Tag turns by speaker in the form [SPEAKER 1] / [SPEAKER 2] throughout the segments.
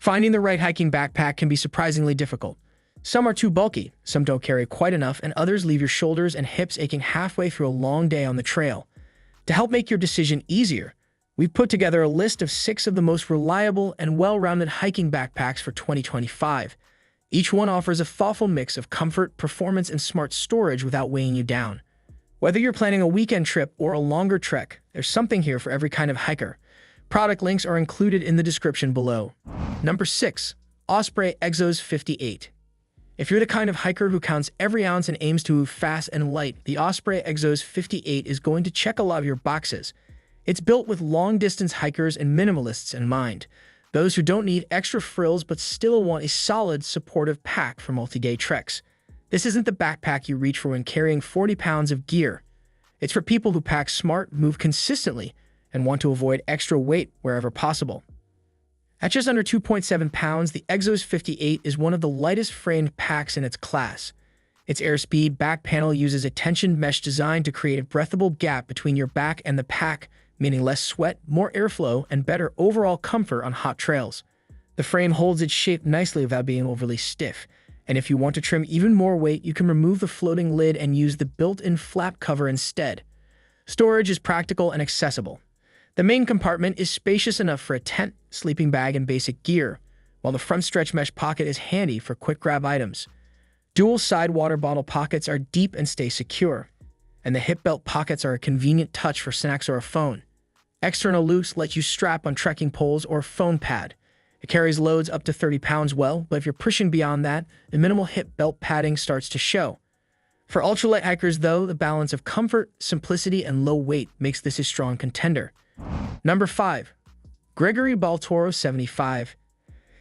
[SPEAKER 1] Finding the right hiking backpack can be surprisingly difficult. Some are too bulky, some don't carry quite enough, and others leave your shoulders and hips aching halfway through a long day on the trail. To help make your decision easier, we've put together a list of 6 of the most reliable and well-rounded hiking backpacks for 2025. Each one offers a thoughtful mix of comfort, performance, and smart storage without weighing you down. Whether you're planning a weekend trip or a longer trek, there's something here for every kind of hiker. Product links are included in the description below. Number 6. Osprey Exos 58. If you're the kind of hiker who counts every ounce and aims to move fast and light, the Osprey Exos 58 is going to check a lot of your boxes. It's built with long-distance hikers and minimalists in mind, those who don't need extra frills but still want a solid, supportive pack for multi-day treks. This isn't the backpack you reach for when carrying 40 pounds of gear. It's for people who pack smart, move consistently, and want to avoid extra weight wherever possible. At just under 2.7 pounds, the Exos 58 is one of the lightest framed packs in its class. Its airspeed back panel uses a tensioned mesh design to create a breathable gap between your back and the pack, meaning less sweat, more airflow, and better overall comfort on hot trails. The frame holds its shape nicely without being overly stiff, and if you want to trim even more weight, you can remove the floating lid and use the built-in flap cover instead. Storage is practical and accessible. The main compartment is spacious enough for a tent, sleeping bag, and basic gear, while the front stretch mesh pocket is handy for quick grab items. Dual side water bottle pockets are deep and stay secure, and the hip belt pockets are a convenient touch for snacks or a phone. External loops let you strap on trekking poles or a phone pad. It carries loads up to 30 pounds well, but if you're pushing beyond that, the minimal hip belt padding starts to show. For ultralight hikers, though, the balance of comfort, simplicity, and low weight makes this a strong contender. Number 5. Gregory Baltoro 75.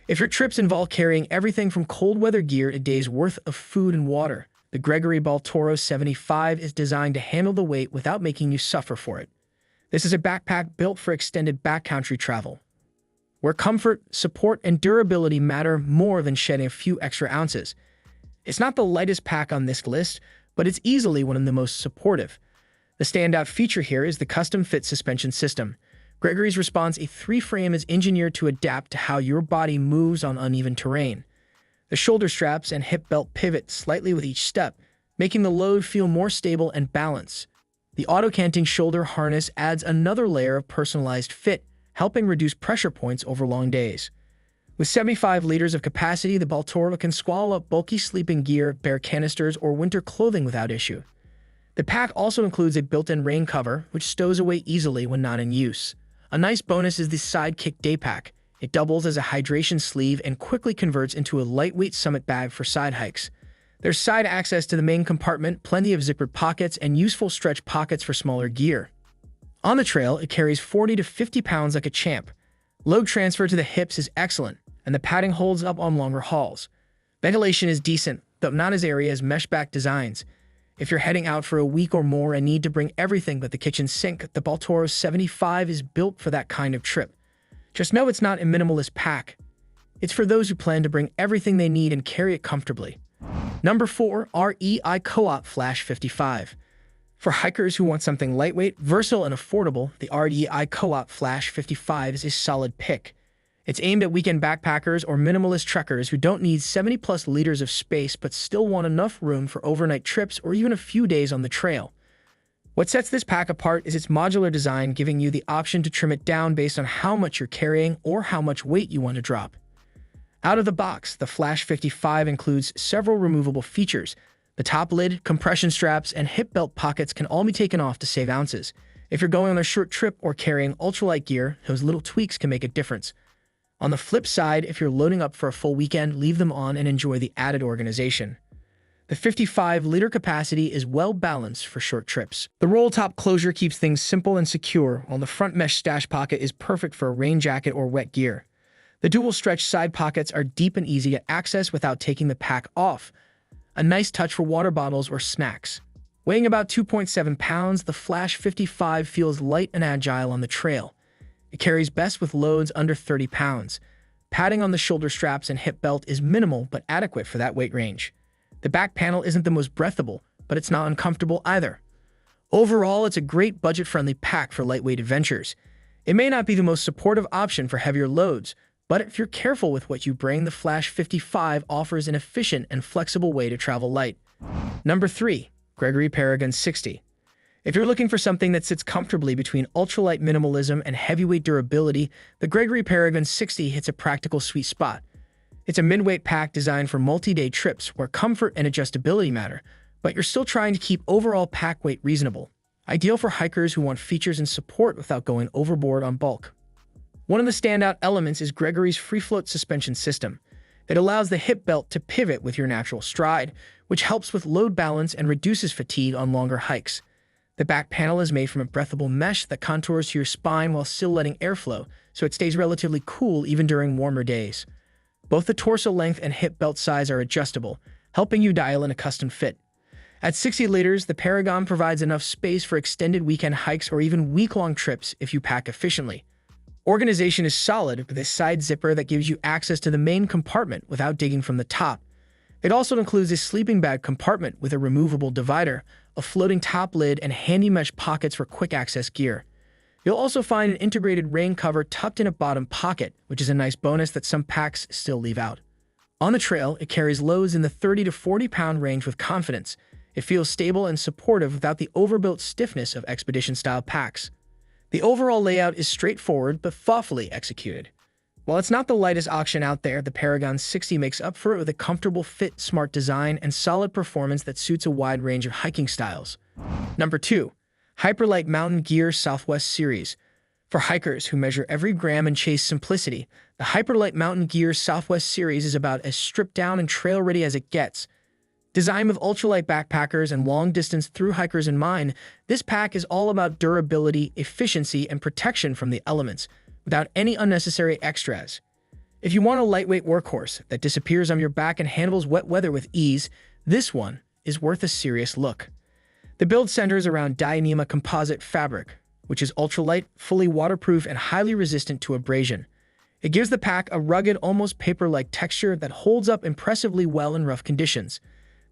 [SPEAKER 1] If your trips involve carrying everything from cold weather gear to a day's worth of food and water, the Gregory Baltoro 75 is designed to handle the weight without making you suffer for it. This is a backpack built for extended backcountry travel, where comfort, support, and durability matter more than shedding a few extra ounces. It's not the lightest pack on this list, but it's easily one of the most supportive. The standout feature here is the custom-fit suspension system. Gregory's Response A3 frame is engineered to adapt to how your body moves on uneven terrain. The shoulder straps and hip belt pivot slightly with each step, making the load feel more stable and balanced. The auto-canting shoulder harness adds another layer of personalized fit, helping reduce pressure points over long days. With 75 liters of capacity, the Baltoro can swallow up bulky sleeping gear, bare canisters, or winter clothing without issue. The pack also includes a built-in rain cover, which stows away easily when not in use. A nice bonus is the Sidekick Day Pack. It doubles as a hydration sleeve and quickly converts into a lightweight summit bag for side hikes. There's side access to the main compartment, plenty of zippered pockets, and useful stretch pockets for smaller gear. On the trail, it carries 40 to 50 pounds like a champ. Load transfer to the hips is excellent, and the padding holds up on longer hauls. Ventilation is decent, though not as airy as mesh-back designs. If you're heading out for a week or more and need to bring everything but the kitchen sink, the Baltoro 75 is built for that kind of trip. Just know it's not a minimalist pack. It's for those who plan to bring everything they need and carry it comfortably. Number 4. REI Co-op Flash 55. For hikers who want something lightweight, versatile, and affordable, the REI Co-op Flash 55 is a solid pick. It's aimed at weekend backpackers or minimalist trekkers who don't need 70-plus liters of space but still want enough room for overnight trips or even a few days on the trail. What sets this pack apart is its modular design, giving you the option to trim it down based on how much you're carrying or how much weight you want to drop. Out of the box, the Flash 55 includes several removable features. The top lid, compression straps, and hip belt pockets can all be taken off to save ounces. If you're going on a short trip or carrying ultralight gear, those little tweaks can make a difference. On the flip side, if you're loading up for a full weekend, leave them on and enjoy the added organization. The 55-liter capacity is well-balanced for short trips. The roll-top closure keeps things simple and secure, while the front mesh stash pocket is perfect for a rain jacket or wet gear. The dual-stretch side pockets are deep and easy to access without taking the pack off, a nice touch for water bottles or snacks. Weighing about 2.7 pounds, the Flash 55 feels light and agile on the trail. It carries best with loads under 30 pounds. Padding on the shoulder straps and hip belt is minimal but adequate for that weight range. The back panel isn't the most breathable, but it's not uncomfortable either. Overall, it's a great budget-friendly pack for lightweight adventures. It may not be the most supportive option for heavier loads, But if you're careful with what you bring, the Flash 55 offers an efficient and flexible way to travel light. Number 3. Gregory Paragon 60. If you're looking for something that sits comfortably between ultralight minimalism and heavyweight durability, the Gregory Paragon 60 hits a practical sweet spot. It's a mid-weight pack designed for multi-day trips where comfort and adjustability matter, but you're still trying to keep overall pack weight reasonable. Ideal for hikers who want features and support without going overboard on bulk. One of the standout elements is Gregory's free-float suspension system. It allows the hip belt to pivot with your natural stride, which helps with load balance and reduces fatigue on longer hikes. The back panel is made from a breathable mesh that contours to your spine while still letting airflow, so it stays relatively cool even during warmer days. Both the torso length and hip belt size are adjustable, helping you dial in a custom fit. At 60 liters, the Paragon provides enough space for extended weekend hikes or even week-long trips if you pack efficiently. Organization is solid with a side zipper that gives you access to the main compartment without digging from the top. It also includes a sleeping bag compartment with a removable divider, a floating top lid, and handy mesh pockets for quick access gear. You'll also find an integrated rain cover tucked in a bottom pocket, which is a nice bonus that some packs still leave out. On the trail, it carries loads in the 30 to 40 pound range with confidence. It feels stable and supportive without the overbuilt stiffness of expedition-style packs. The overall layout is straightforward but thoughtfully executed. While it's not the lightest option out there, the Paragon 60 makes up for it with a comfortable fit, smart design, and solid performance that suits a wide range of hiking styles. Number 2. Hyperlight Mountain Gear Southwest Series. For hikers who measure every gram and chase simplicity, the Hyperlight Mountain Gear Southwest Series is about as stripped down and trail-ready as it gets. Designed with ultralight backpackers and long-distance thru hikers in mind, this pack is all about durability, efficiency, and protection from the elements, without any unnecessary extras. If you want a lightweight workhorse that disappears on your back and handles wet weather with ease, this one is worth a serious look. The build centers around Dyneema composite fabric, which is ultralight, fully waterproof, and highly resistant to abrasion. It gives the pack a rugged, almost paper-like texture that holds up impressively well in rough conditions.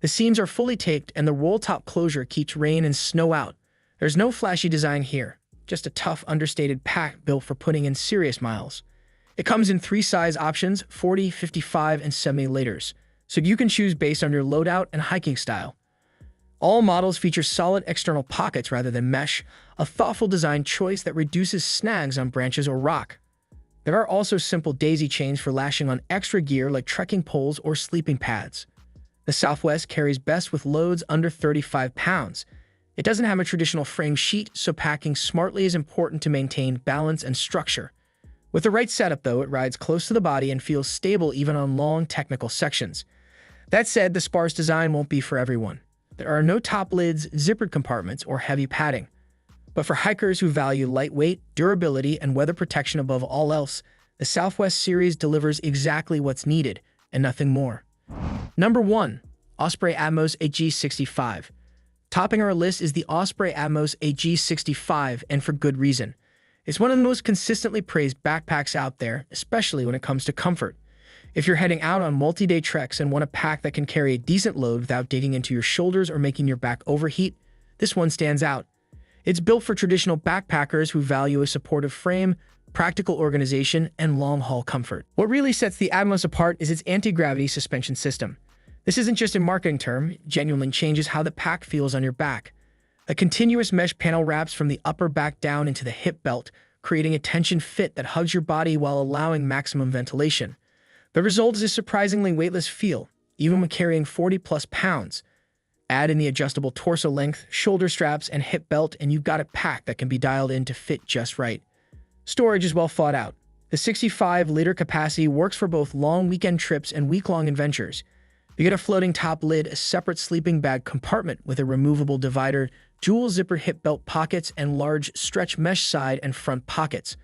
[SPEAKER 1] The seams are fully taped and the roll-top closure keeps rain and snow out. There's no flashy design here, just a tough, understated pack built for putting in serious miles. It comes in 3 size options, 40, 55, and 70 liters, so you can choose based on your loadout and hiking style. All models feature solid external pockets rather than mesh, a thoughtful design choice that reduces snags on branches or rock. There are also simple daisy chains for lashing on extra gear like trekking poles or sleeping pads. The Southwest carries best with loads under 35 pounds. It doesn't have a traditional frame sheet, so packing smartly is important to maintain balance and structure. With the right setup, though, it rides close to the body and feels stable even on long, technical sections. That said, the sparse design won't be for everyone. There are no top lids, zippered compartments, or heavy padding. But for hikers who value lightweight, durability, and weather protection above all else, the Southwest series delivers exactly what's needed, and nothing more. Number 1. Osprey Atmos AG65. Topping our list is the Osprey Atmos AG65, and for good reason. It's one of the most consistently praised backpacks out there, especially when it comes to comfort. If you're heading out on multi-day treks and want a pack that can carry a decent load without digging into your shoulders or making your back overheat, this one stands out. It's built for traditional backpackers who value a supportive frame, practical organization, and long-haul comfort. What really sets the Atmos apart is its anti-gravity suspension system. This isn't just a marketing term, it genuinely changes how the pack feels on your back. A continuous mesh panel wraps from the upper back down into the hip belt, creating a tension fit that hugs your body while allowing maximum ventilation. The result is a surprisingly weightless feel, even when carrying 40-plus pounds. Add in the adjustable torso length, shoulder straps, and hip belt, and you've got a pack that can be dialed in to fit just right. Storage is well thought out. The 65-liter capacity works for both long weekend trips and week-long adventures. You get a floating top lid, a separate sleeping bag compartment with a removable divider, dual zipper hip belt pockets, and large stretch mesh side and front pockets.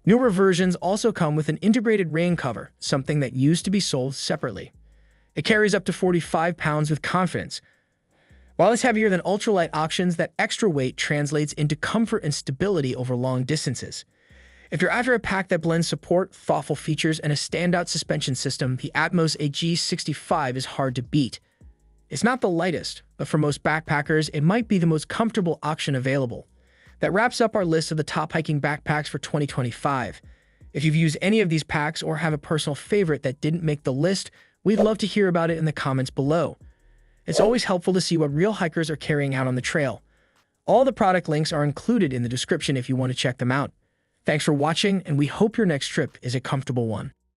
[SPEAKER 1] Newer versions also come with an integrated rain cover, something that used to be sold separately. It carries up to 45 pounds with confidence. While it's heavier than ultralight options, that extra weight translates into comfort and stability over long distances. If you're after a pack that blends support, thoughtful features, and a standout suspension system, the Atmos AG65 is hard to beat. It's not the lightest, but for most backpackers, it might be the most comfortable option available. That wraps up our list of the top hiking backpacks for 2025. If you've used any of these packs or have a personal favorite that didn't make the list, we'd love to hear about it in the comments below. It's always helpful to see what real hikers are carrying out on the trail. All the product links are included in the description if you want to check them out. Thanks for watching, and we hope your next trip is a comfortable one.